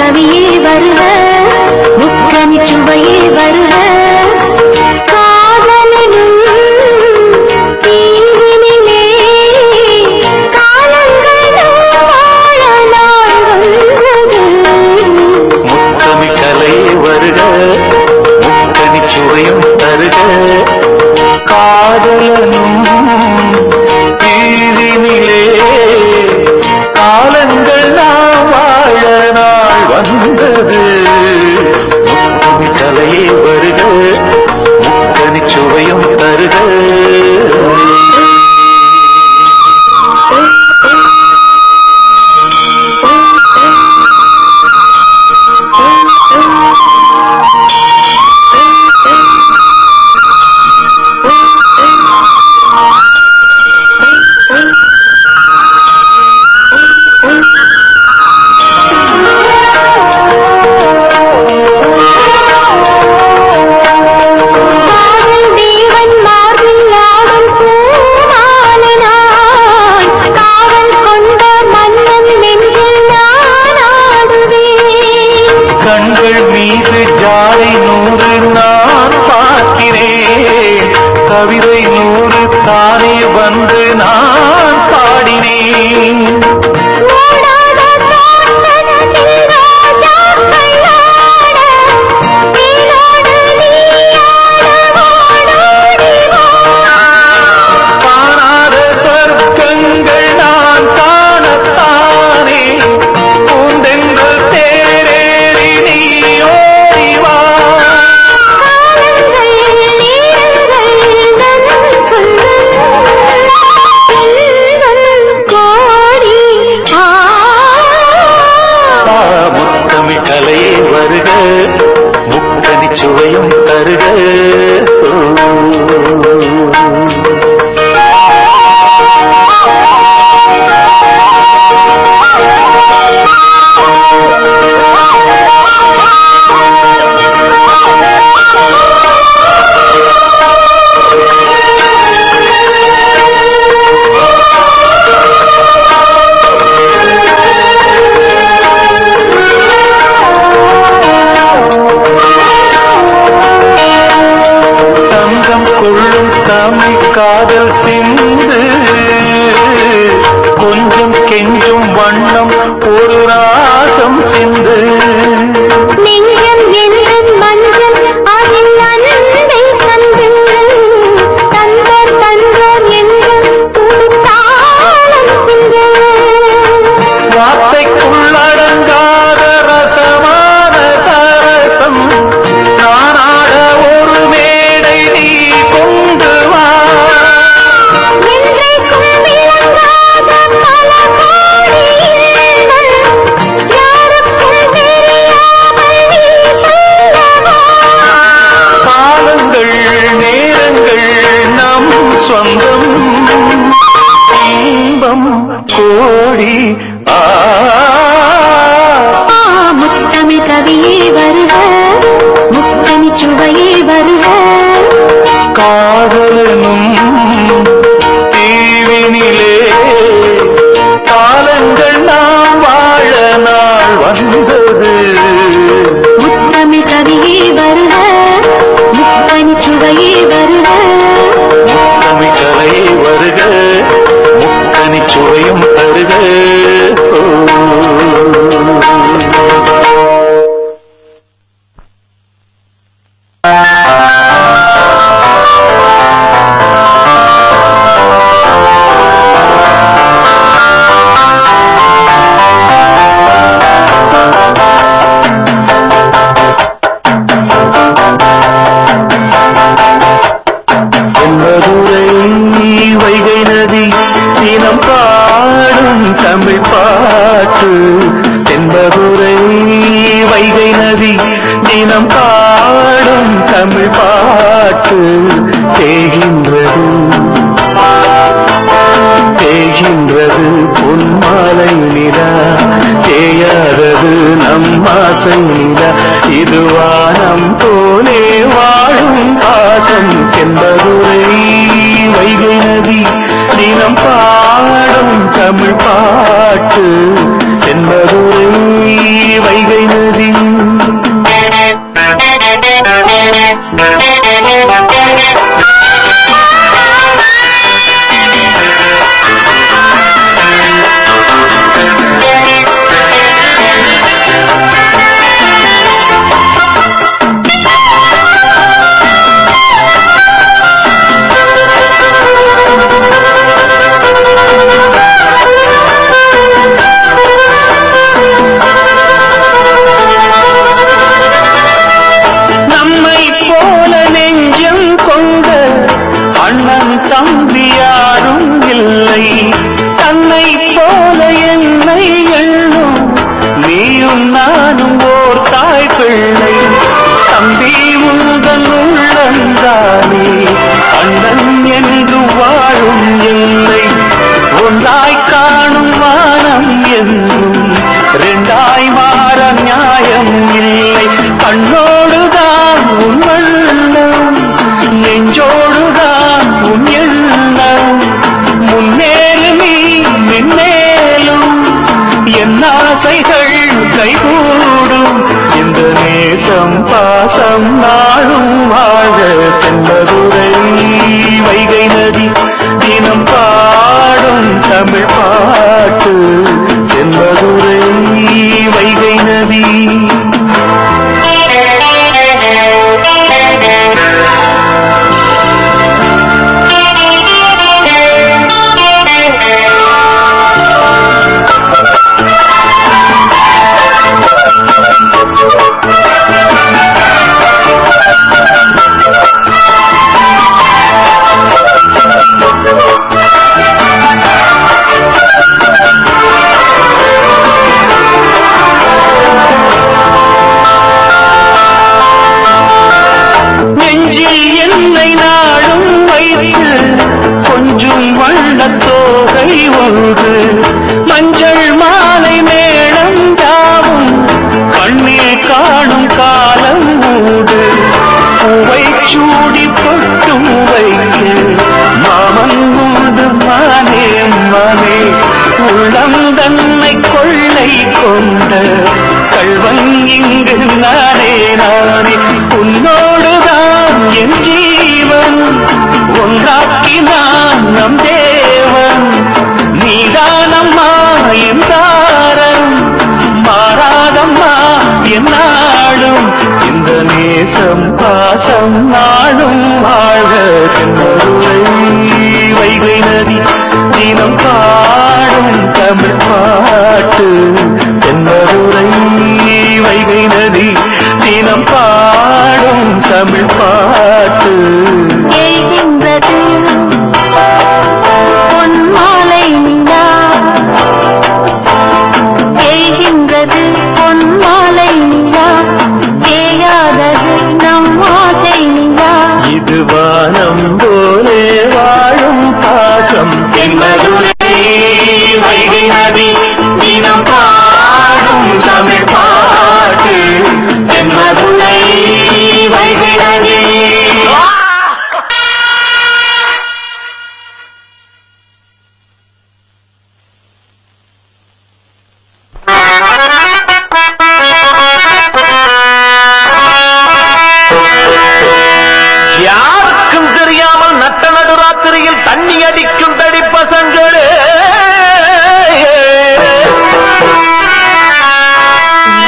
கவியே வருக, முக்கணி சுவையே வருக. காதலனும் தீவினிலே காலங்களும் வாழ நாள் வந்தது. முக்கணி கலையே வருக, முக்கணி சுவையும் தருக. காதலனும் தீவினிலே காலங்கள் நாம் வாழ நாள் வந்தது. முக்கணி கலையே வருக, முக்கணி சுவையும் தருக. கண்கள் மீது ஜாடை 100 நான் பார்க்கிறேன், கவிதை 100 தானே வந்து நான் பாடினேன். காணாத சொர்க்கங்கள் நான் காணத்தானே பூந்தென்றல் தேரேறி நீ ஓடிவா. முத்தமிழ் கலையே வருக, முக்கணி சுவையும் தருக. சங்கம் கொள்ளும் தமிழ் காதல் சிந்து, கொஞ்சம் கெஞ்சும் வண்ணம் ஒரு ராகம் சிந்து. நெஞ்சம் என்னும் மஞ்சள் அதில் அன்பை தந்து, தந்தார் தந்தார் என்னும் துடுத்தாளம் சிந்து. வார்த்தைக்குள்ளடங்காத ரசமான சரசம் நானாட ஒரு மேடை நீ கொண்டு வா. என்றைக்கும் விளங்காத பல கோடி இன்பம் யாருக்கும் தெரியாமல் நீ சொல்லவா. காலங்கள் நேரங்கள் நம் சொந்தம், இன்பம் கோடி. முத்தமிழ் கவியே வருக, முக்கணி சுவையே வருக. காதலனும் தீவினிலே காலங்கள் நாம் வாழ நாள் வந்தது. முத்தமிழ் கவியே வருக, முக்கணி சுவையே வருக. முத்தமிழ் கலையே வருக, முக்கணி சுவையும் தருக. வைகை நதி தினம் பாடும் தமிழ் பாட்டு. தென்பதுரை வைகை நதி தினம் பாடும் தமிழ் பாட்டு. தேகின்றது தேகின்றது பொன்மாலை நிலா, தேயாதது நம் ஆசை நிலா. இது வானம் போலே வாழும் பாசம். தென்பதுரை வைகை நதி தினம் பாடும் தமிழ் பாட்டு. தென்பதுரை வைகை நதி ஆசைகள் கைகூடும் இந்த நேசம் பாசம் நாளும் வாழ தென்பதுரை வைகை நதி தினம் பாடும் தமிழ் பாட்டு தென்பதுரை வைகை நதி கொஞ்சம் வண்ணத்தோகை ஒன்று மஞ்சள் மாலை மேளம் யாவும் கண்ணில் காணும் காலம் மூடு பூவை சூடி பொட்டும் வைக்க மாமன் மூடு மானே மானே உள்ளம் தன்னை கொள்ளை கொண்ட கள்வன் இங்கு நானே நானே உன்னோடுதான் என் ஜீவன் ஒன்றாக்கினான் நம் தேவன் நீதானம்மா என் தாரம் மாறாதம்மா என் நாடும் இந்த நேசம் பாசம் நாடும் வாழ்க தென்பதுரை வைகை நதி தினம் பாடும் தமிழ் பாட்டு தென்பதுரை வைகை நதி தினம் பாடும் தமிழ் பாட்டு ஏகின்றது பொன் மாலை நிலா ஏகின்றது பொன் மாலை நிலா ஏயாதது நம் ஆசை நிலா இது வானம் போலே வாழும் பாசம் தென்பதுரை வைகை நதி தினம் பாடும் தமிழ் பாட்டு தென்பதுரை வைகை நதி யாருக்கும் தெரியாமல் நட்ட நடுராத்திரியில் தண்ணி அடிக்கும் தடி பசங்களே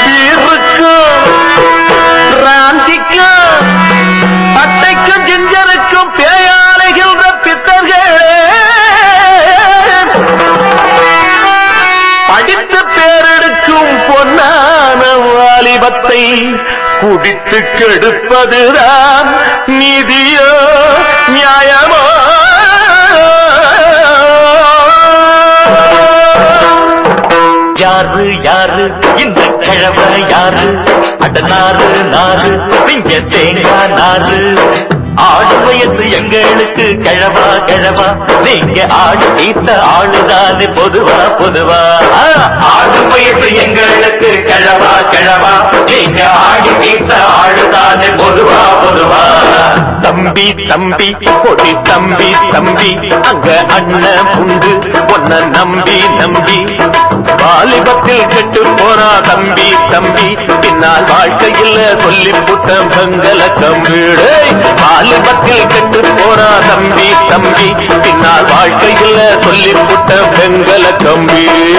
பீருக்கும் ராந்திக்கும் பட்டைக்கும் ஜிஞ்சருக்கும் பேயாலைகின்ற பித்தர்களே படித்து பேரெடுக்கும் பொன்னான வாலிபத்தை குடித்து கெடுப்பதுதான் நீதியோ நியாயமோ யாரு யாரு இந்த கிழமை யாரு அட நாறு நாறு திங்க தேங்காய் நாறு ஆடு வயசு எங்களுக்கு கிழவா கிழவா நீங்க ஆடு தீர்த்த ஆளுதானே பொதுவா பொதுவா ஆடு வயசு எங்களுக்கு கிழவா கிழவா நீங்க ஆடு தீர்த்த ஆளுதானே பொதுவா பொதுவா தம்பி தம்பி பொடி தம்பி தம்பி அங்க அண்ணன் உண்டு ஒன்ன நம்பி நம்பி வாலிபத்தில் கெட்டு போனா தம்பி தம்பி பின்னால் வாழ்க்கையில் சொல்லி புட்டம் பங்கல கம்பீடு வாலிபத்தில் கெட்டு போனா தம்பி தம்பி பின்னால் வாழ்க்கையில் சொல்லி புட்டம் பெங்கல கம்பீடு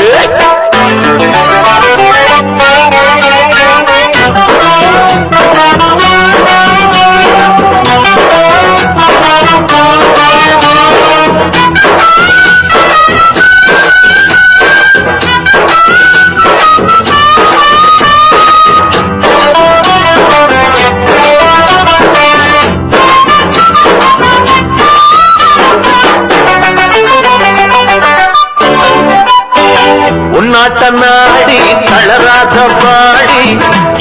உன்னாட்ட நாடி தளராத பாடி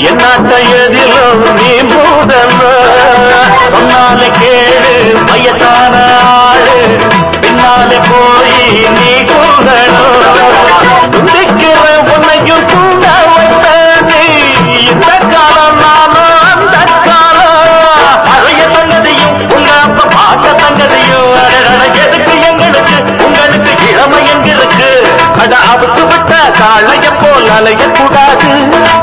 என்னாட்ட எதிலோ நீ மூதல்ல சொன்னாலே கேளு வயசான ஆளு பின்னாலே போய் நீ கூடணுக்கிற உன்னையும் கூட வந்தானே இந்த காலம் நானும் அந்த காலம் பழைய சங்கதியும் உங்க அப்ப பார்த்த சங்கதியும் எதுக்கு எங்களுக்கு உங்களுக்கு இளமை எங்கிருக்கு அட அவுத்து விட்ட காளைய போல் அலையக்கூடாது.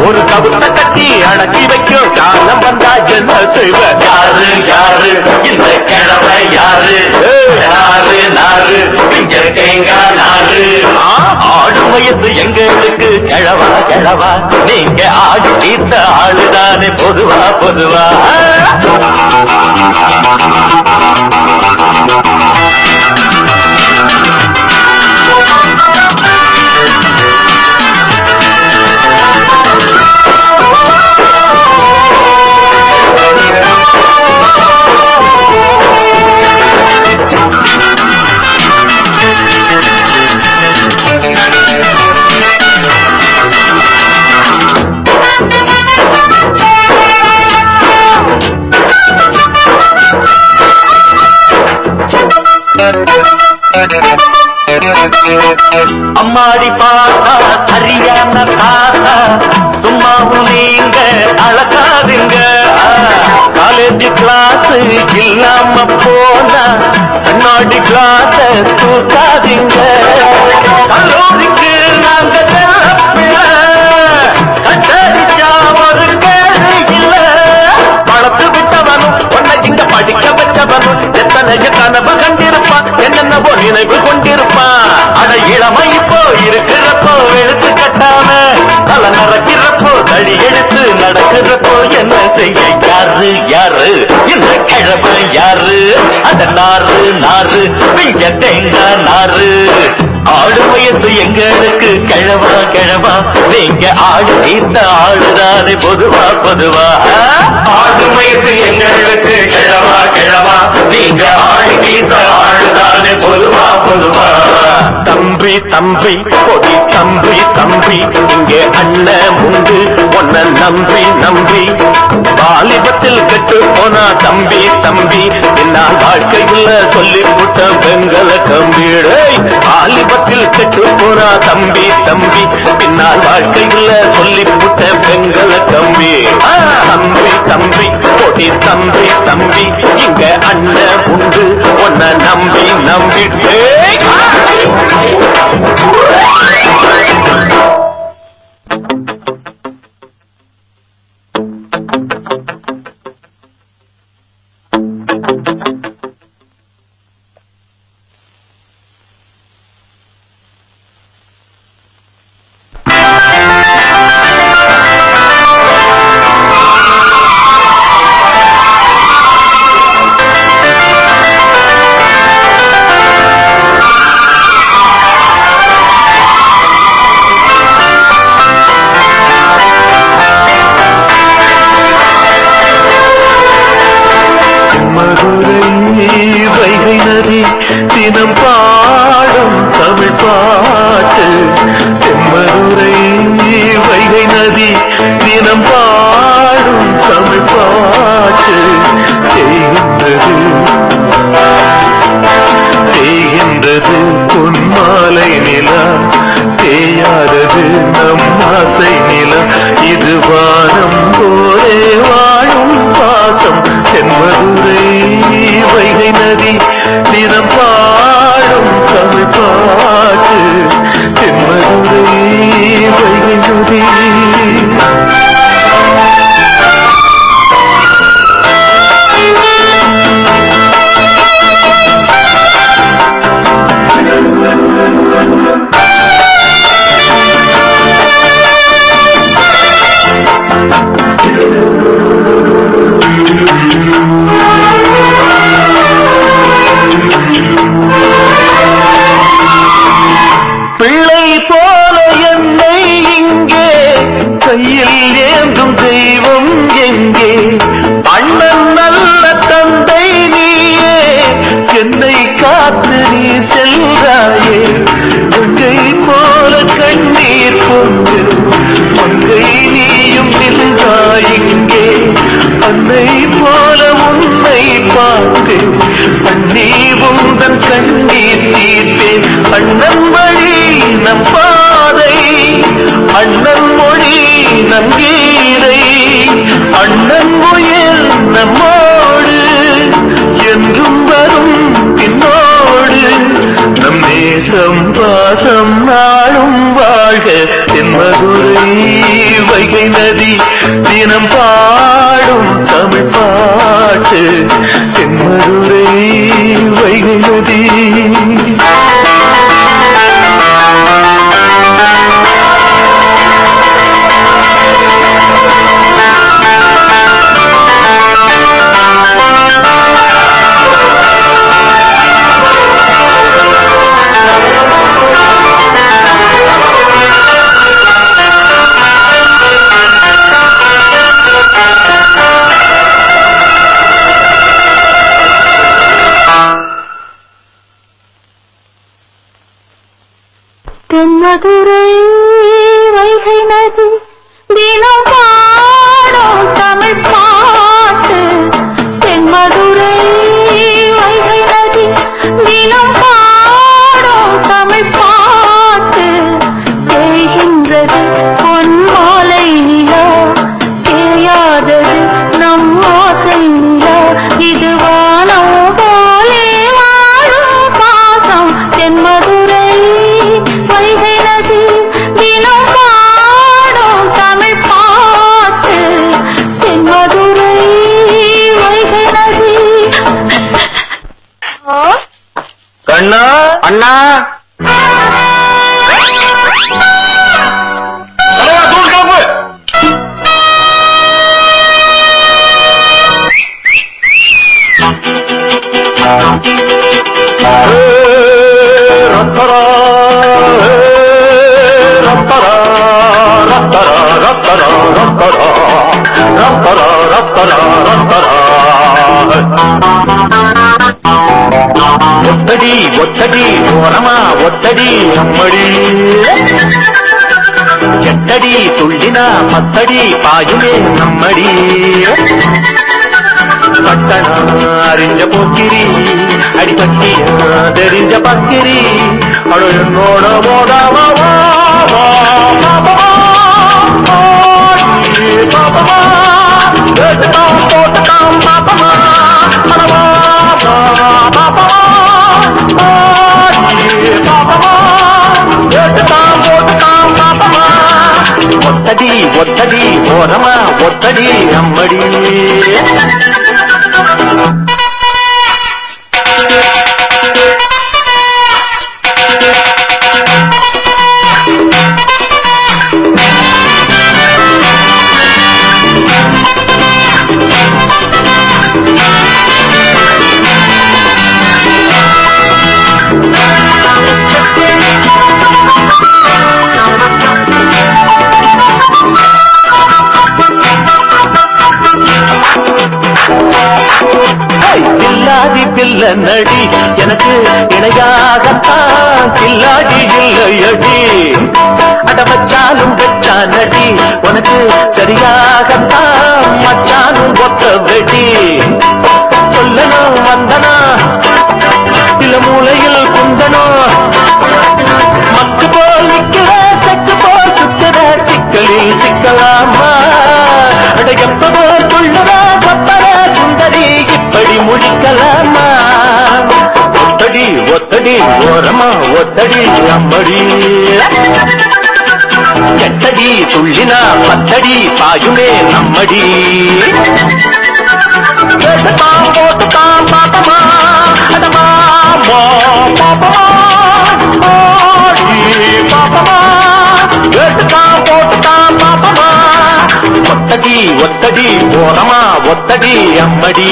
ஒரு கவுத்த கட்டி அடக்கி வைக்கும் காலம் வந்தா என்ன செய்வ? யாரு யாரு இந்த கிழமை யாரு? நாறு நாறு இங்க தேங்காய் நாறு. ஆடு வயசு எங்களுக்கு கிழவா கிழவா, நீங்க ஆடு தீர்த்த ஆளுதானே பொதுவா பொதுவா. அம்மாடி பாத்தா சரியான தாத்தா, சும்மாவும் நீங்க அழகாதுங்க. காலேஜ் கிளாஸ் இல்லாம போனா கண்ணாடி கிளாஸ் தூக்காதீங்க. கல்லூரிக்கு நாங்க கட்டடிச்சா ஒரு கேள்வி இல்ல. வளர்த்து விட்டவனும் உன்னை இங்க படிக்க வச்சவனும் எத்தனைய கனவு கண்டிருப்பான், என்னென்னவோ நினைவு கொண்டிருப்பான். அட இளமை இப்போ இருக்கிறப்போ எழுத்து கட்டாம தலை நடக்கிறப்போ தடி எடுத்து நடக்கிறப்போ என்ன செய்ய? யாரு யாரு இந்த கிழமை யாரு? அந்த நாறு நாறு பிஞ்ச தேங்காய் நாறு. ஆடு வயசு எங்களுக்கு கிழவா கிழவா, நீங்க ஆடு தீர்த்த ஆளுதானே பொதுவா பொதுவா. ஆடு வயசு எங்களுக்கு கிழவா கிழவா, நீங்க ஆடு தீர்த்த ஆளுதானே பொதுவா பொதுவா. தம்பி தம்பி பொடி தம்பி தம்பி, இங்கே அண்ணன் உண்டு உன்னை நம்பி நம்பி. வாலிபத்தில் கெட்டு போனா தம்பி தம்பி, என்னால் வாழ்க்கையில் சொல்லி புட்ட வெங்கல கம்பீடை. வாலிபத்தில் கெட்டு போனா தம்பி தம்பி, பின்னால் வாழ்க்கையில் சொல்லி புட்ட வெங்கல கம்பி. தம்பி தம்பி பொடி தம்பி தம்பி, இங்க அண்ணன் உண்டு உன்னை நம்பி நம்பி. தினம் பாடும் தமிழ் பாட்டு. தெம்மதுரை வைகை நதி தினம் பாடும் தமிழ் பாட்டு. தேய்கின்றது பொன்மாலை நிலா, தேயாதது நம் ஆசை நிலா. இது வானம் போலே வாழும் பாசம். தென்மதுரை வைகை நதி தினம் பாடும் தமிழ் பாட்டு. தென்மதுரை வைகை நதி. பிள்ளை போல என்னை இங்கே கையில் ஏந்தும் தெய்வம் எங்கே? அண்ணன் நல்ல தந்தை நீயே, என்னை காத்து நீ செல்றாயே. கங்கை போல கண்ணீர் கொண்டு மங்கை நீயும் நின்றாய் இங்கே. அன்னை போல உன்னை பார்த்து அண்ணி உந்தன் கண்ணீர் தீர்த்தேன். அண்ணன் வழி நம் பாதை, அண்ணன் மொழி நம் கீதை. அண்ணன் உயிர் நம்மோடு என்றும் வரும் பின்னோடு. நம் நேசம் பாசம் நாளும் வாழ்க தென்மதுரை வைகை நதி தினம் பாடும் தமிழ் பாட்டு தென்மதுரை வைகை நதி தென்மதுரை வைகை நதி தினம் பாடும் தமிழ் பாட்டு தென்மதுரை வைகை நதி தினம் பாடும் தமிழ் பாட்டு தேய்கின்றது பொன்மாலை நிலா தேயாதது நம் ஆசை நிலா இது வானம் போலே வாழும் பாசம் தென்மதுரை வைகை நதி தினம் பாடும் தமிழ் பாட்டு தென்மதுரை வைகை நதி. கண்ணா அண்ணா ஒத்தடி ஒத்தடி ஓரமா ஒத்தடி அம்மடி எட்டடி துள்ளினா பத்தடி பாயுமே நம்மடி பட்டணா அறிஞ்ச போக்கிரி அடிப்பட்டி தெரிஞ்ச பக்கிரி அழு என்னோட மோடாவா பாப்பமா போட்டுட்டாம் பாப்பமா ஒத்தடி ஒத்தடி ஓரமா ஒத்தடி அம்மடி கில்லாடி பில்ல நடி எனக்கு இணையாகத்தான் கில்லாடி இல்லையடி அடவச்சாலும் வெச்சா நடி உனக்கு சரியாகத்தான் மச்சானும் ஒத்த வெடி சொல்லணும் வந்தனா சில மூலையில் குந்தனும் மக்கு போல் நிக்கிற செக்கு போல் சுத்துற சிக்கலில் சிக்கலாமா அட எப்பவோ சொல்லுற சப்பர சுந்தரி இப்படி முடிக்கலாமா ஒத்தடி ஒத்தடி ஓரமா ஒத்தடி அம்மடி எட்டடி துள்ளினா பத்தடி பாயுமே நம்மடி போட்டுட்டாம் பாப்பமா அடமா பாப்பமா பாப்பமா கேட்டுட்டாம் போட்டுட்டாம் பாப்பமா ஒத்தடி ஒத்தடி ஓரமா ஒத்தடி அம்மடி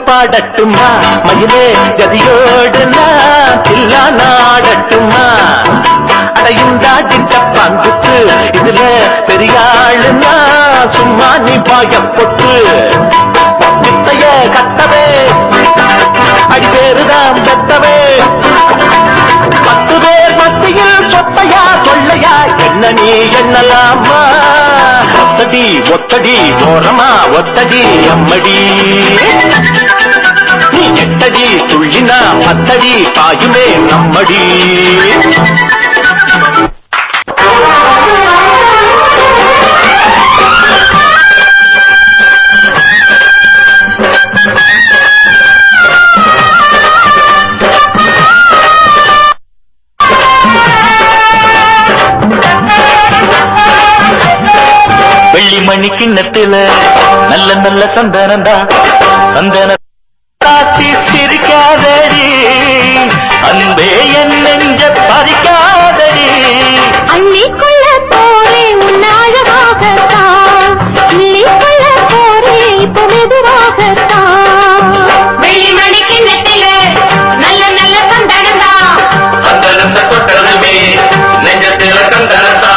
பாடட்டுமா மயிலே கதியோடு நான் தில்லா நாடட்டுமா அட இந்த டிட்டப்பாங்குத்து இதுல பெரியாளுன்னா சும்மா நீ பாயம் பொட்டு வித்தைய கத்தவே அடிபேருதான் பெத்தவே 10 பேர் மத்தியில் சொத்தையா சொல்லையா என்ன நீ என்னலாமா ஒத்தடி ஒத்தடி ஓரமா ஒத்தடி அம்மடி நீ 8 அடி துள்ளினா 10 அடி பாயுமே நம்மடி வெள்ளிமணி கிண்ணத்தில நல்ல நல்ல சந்தனந்தா சந்தன காட்டி சிரிக்காதடி அன்பே என் நெஞ்ச பறிக்காதடி அள்ளிக்கொள்ள போரே உன்னாழகாகத்தான் அள்ளிக்கொள்ள போரே இப்போ மெதுவாகத்தான் வெள்ளிமணி கிண்ணத்தில நல்ல நல்ல சந்தனந்தா சந்தனத்தை தொட்டதுமே நெஞ்சத்தில சந்தனத்தா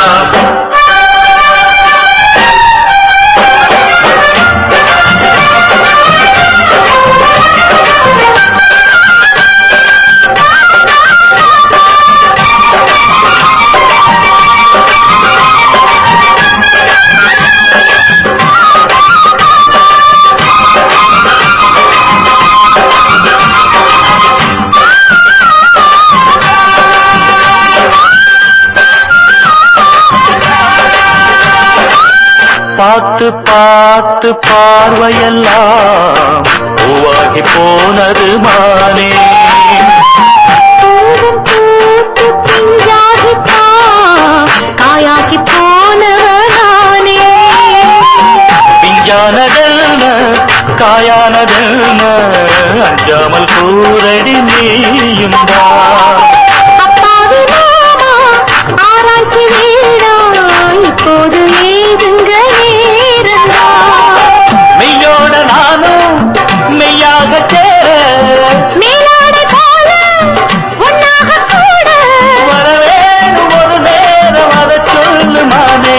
பார்த்து பார்த்து பார்வையெல்லாம் பூவாகி போனது மானே காயாகி போனவனானே பிஞ்சானதென்ன காயானதென்ன அஞ்சாமல் கூரடி நீயும் அப்பாவி மாமா ஆராய்ச்சி வீடா இப்போது ஏதுங்க நேரந்தா மெய்யோட நானும் மெய்யாக சேர மேலாடை போல ஒன்னாக கூட வரவேணும் ஒரு நேரம் அதை சொல்லுமானே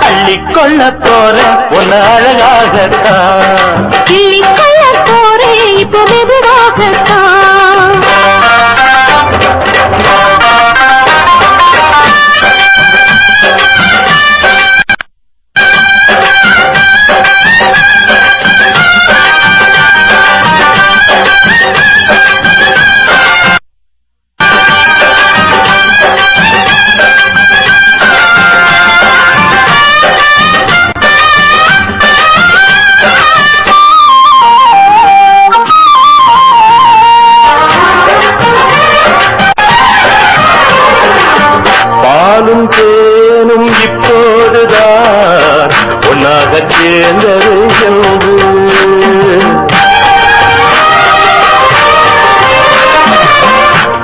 அள்ளிக்கொள்ள போற ஒன்னு அழகாகத்தான் கிள்ளிக்கொள்ள போரே இப்போ மெதுவாகத்தான் பாலும் தேனும் இப்போதுதான் ஒன்னாக சேர்ந்தது என்று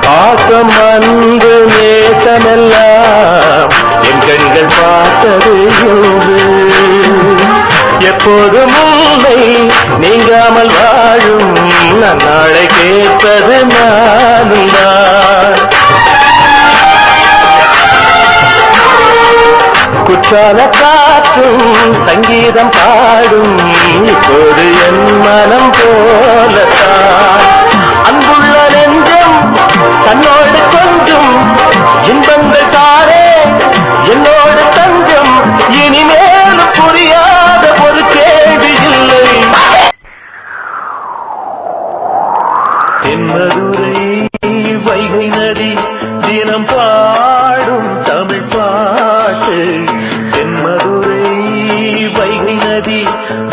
பாசம் அன்பு நேசமெல்லாம் என் கண்கள் பார்த்தது என்று எப்போதும் உன்னை நீங்காமல் வாழும் நாளை கேட்பது நானும் தான் குற்றால காற்றும் சங்கீதம் பாடும் இப்போது என் மனம் போலத்தான் அன்புள்ள நெஞ்சம் தன்னோடு கொஞ்சம் இன்பங்கள் தாரே என்னோடு தஞ்சம் இனிமேலும் புரியாத ஒரு கேள்வி இல்லை தென்மதுரை வைகை நதி தினம் பாடும் தமிழ் பாட்டு தென்மதுரை வைகை நதி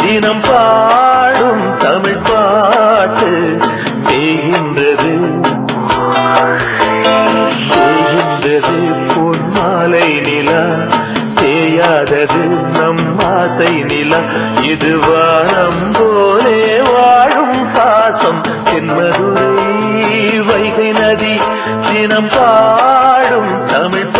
தினம் பாடும் தமிழ் பாட்டு தேகின்றது பொன்மாலை நிலா தேயாதது நம் ஆசை நிலா இது வானம் போலே வாழும் பாசம் தென்மதுரை வைகை நதி தினம் பாடும் தமிழ்